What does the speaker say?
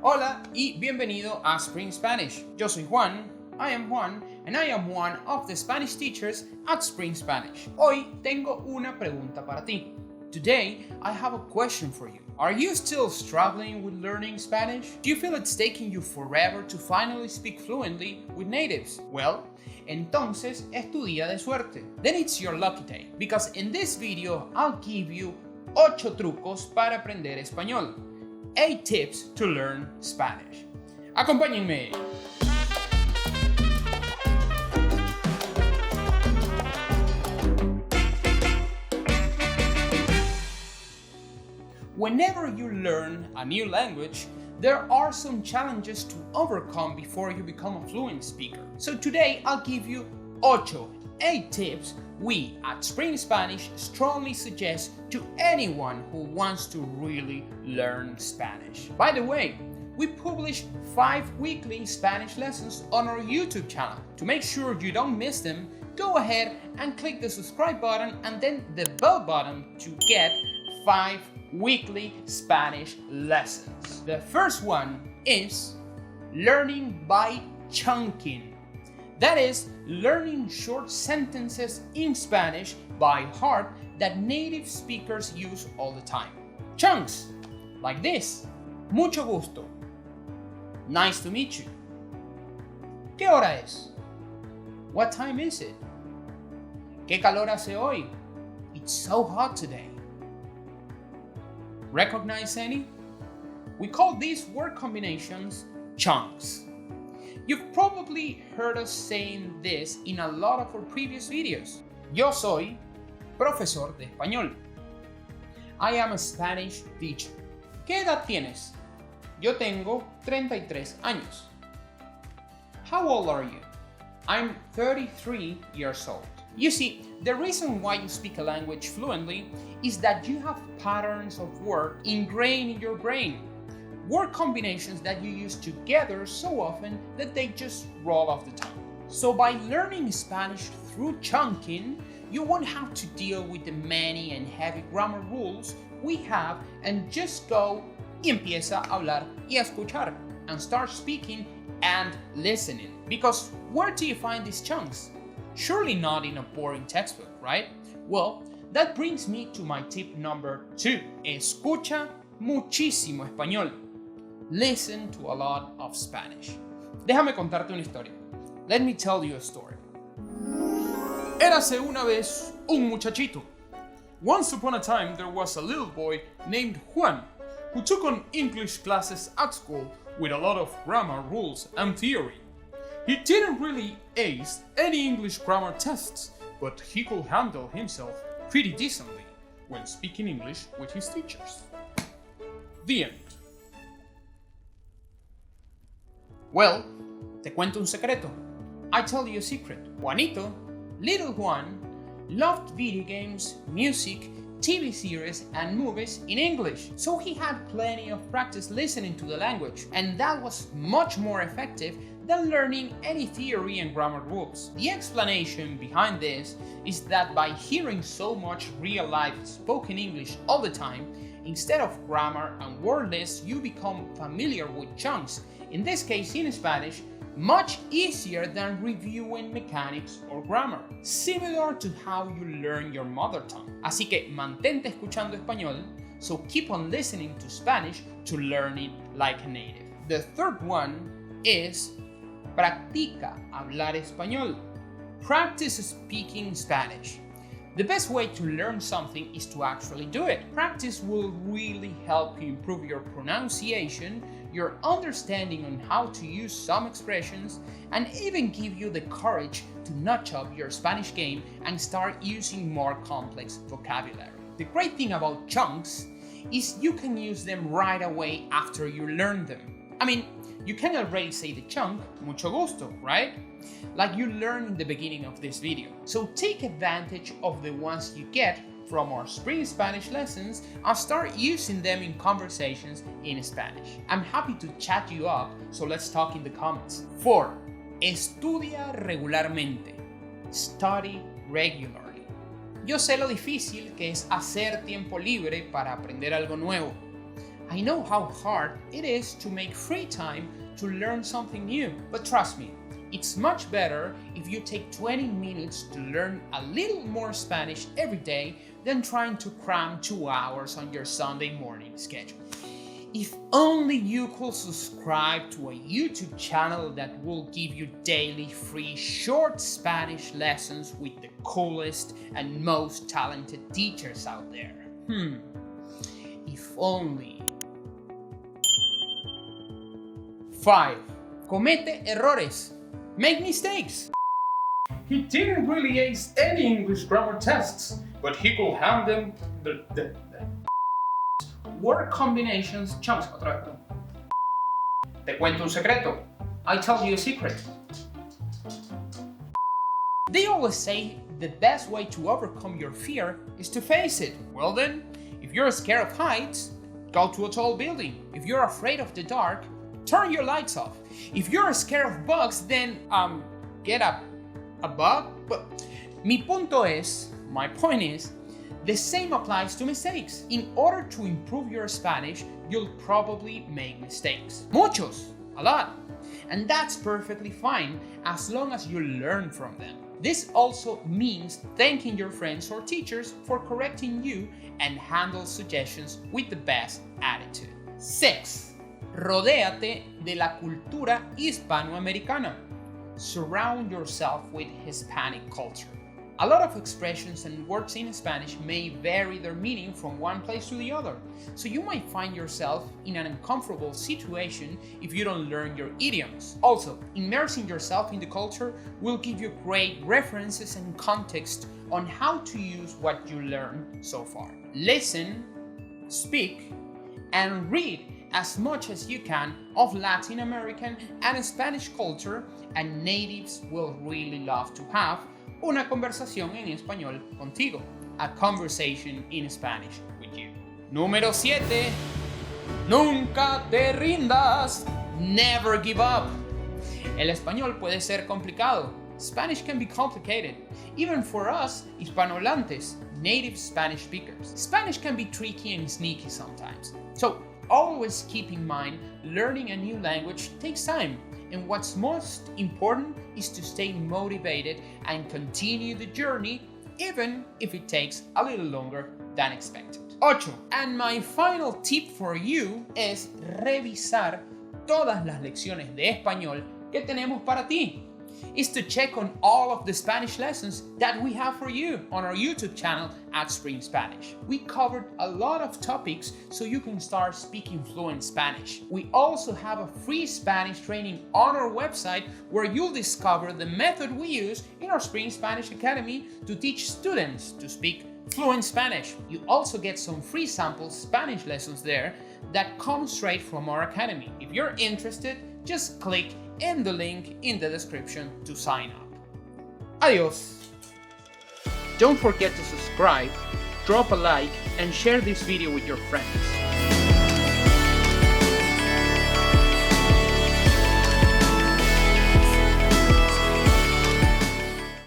Hola y bienvenido a Spring Spanish. Yo soy Juan, I am Juan, and I am one of the Spanish teachers at Spring Spanish. Hoy tengo una pregunta para ti. Today, I have a question for you. Are you still struggling with learning Spanish? Do you feel it's taking you forever to finally speak fluently with natives? Well, entonces es tu día de suerte. Then it's your lucky day, because in this video, I'll give you 8 trucos para aprender español. 8 tips to learn Spanish. Acompáñenme. Whenever you learn a new language, there are some challenges to overcome before you become a fluent speaker. So today I'll give you 8 tips we at Spring Spanish strongly suggest to anyone who wants to really learn Spanish. By the way, we publish 5 weekly Spanish lessons on our YouTube channel. To make sure you don't miss them, go ahead and click the subscribe button and then the bell button to get 5 weekly Spanish lessons. The first one is learning by chunking. That is, learning short sentences in Spanish by heart that native speakers use all the time. Chunks, like this. Mucho gusto. Nice to meet you. ¿Qué hora es? What time is it? ¿Qué calor hace hoy? It's so hot today. Recognize any? We call these word combinations chunks. You've probably heard us saying this in a lot of our previous videos. Yo soy profesor de español. I am a Spanish teacher. ¿Qué edad tienes? Yo tengo 33 años. How old are you? I'm 33 years old. You see, the reason why you speak a language fluently is that you have patterns of word ingrained in your brain. Word combinations that you use together so often that they just roll off the tongue. So by learning Spanish through chunking, you won't have to deal with the many and heavy grammar rules we have and just go y empieza a hablar y a escuchar and start speaking and listening. Because where do you find these chunks? Surely not in a boring textbook, right? Well, that brings me to my tip number 2. Escucha muchísimo español. Listen to a lot of Spanish. Déjame contarte una historia. Let me tell you a story. Érase una vez un muchachito. Once upon a time there was a little boy named Juan who took on English classes at school with a lot of grammar rules and theory. He didn't really ace any English grammar tests, but he could handle himself pretty decently when speaking English with his teachers. The end. Well, te cuento un secreto. I tell you a secret. Juanito, little Juan, loved video games, music, TV series, and movies in English. So he had plenty of practice listening to the language, and that was much more effective than learning any theory and grammar rules. The explanation behind this is that by hearing so much real-life spoken English all the time, instead of grammar and word lists, you become familiar with chunks, in this case in Spanish, much easier than reviewing mechanics or grammar, similar to how you learn your mother tongue. Así que mantente escuchando español, so keep on listening to Spanish to learn it like a native. The third one is practica hablar español. Practice speaking Spanish. The best way to learn something is to actually do it. Practice will really help you improve your pronunciation, your understanding on how to use some expressions, and even give you the courage to notch up your Spanish game and start using more complex vocabulary. The great thing about chunks is you can use them right away after you learn them. I mean, you can already say the chunk, mucho gusto, right? Like you learned in the beginning of this video. So take advantage of the ones you get from our Spring Spanish lessons and start using them in conversations in Spanish. I'm happy to chat you up, so let's talk in the comments. 4. Estudia regularmente. Study regularly. Yo sé lo difícil que es hacer tiempo libre para aprender algo nuevo. I know how hard it is to make free time to learn something new, but trust me, it's much better if you take 20 minutes to learn a little more Spanish every day than trying to cram 2 hours on your Sunday morning schedule. If only you could subscribe to a YouTube channel that will give you daily free short Spanish lessons with the coolest and most talented teachers out there. If only. 5. Comete errores. Make mistakes. He didn't really ace any English grammar tests, but he could handle the Word combinations. Chamos, otra vez. Te cuento un secreto. I tell you a secret. They always say the best way to overcome your fear is to face it. Well then, if you're scared of heights, go to a tall building. If you're afraid of the dark, turn your lights off. If you're scared of bugs, then get a bug. But my point is, the same applies to mistakes. In order to improve your Spanish, you'll probably make mistakes. Muchos, a lot. And that's perfectly fine as long as you learn from them. This also means thanking your friends or teachers for correcting you and handle suggestions with the best attitude. 6. Rodéate de la cultura hispanoamericana. Surround yourself with Hispanic culture. A lot of expressions and words in Spanish may vary their meaning from one place to the other, so you might find yourself in an uncomfortable situation if you don't learn your idioms. Also, immersing yourself in the culture will give you great references and context on how to use what you learned so far. Listen, speak, and read as much as you can of Latin American and Spanish culture, and natives will really love to have una conversación en español contigo. A conversation in Spanish with you. Número 7. Nunca te rindas. Never give up. El español puede ser complicado. Spanish can be complicated, even for us Hispanohablantes, native Spanish speakers. Spanish can be tricky and sneaky sometimes. So always keep in mind, learning a new language takes time. And what's most important is to stay motivated and continue the journey, even if it takes a little longer than expected. 8. And my final tip for you es revisar todas las lecciones de español que tenemos para ti. Is to check on all of the Spanish lessons that we have for you on our YouTube channel at Spring Spanish. We covered a lot of topics so you can start speaking fluent Spanish. We also have a free Spanish training on our website where you'll discover the method we use in our Spring Spanish Academy to teach students to speak fluent Spanish. You also get some free sample Spanish lessons there that come straight from our academy. If you're interested, just click in the link in the description to sign up. Adios! Don't forget to subscribe, drop a like, and share this video with your friends.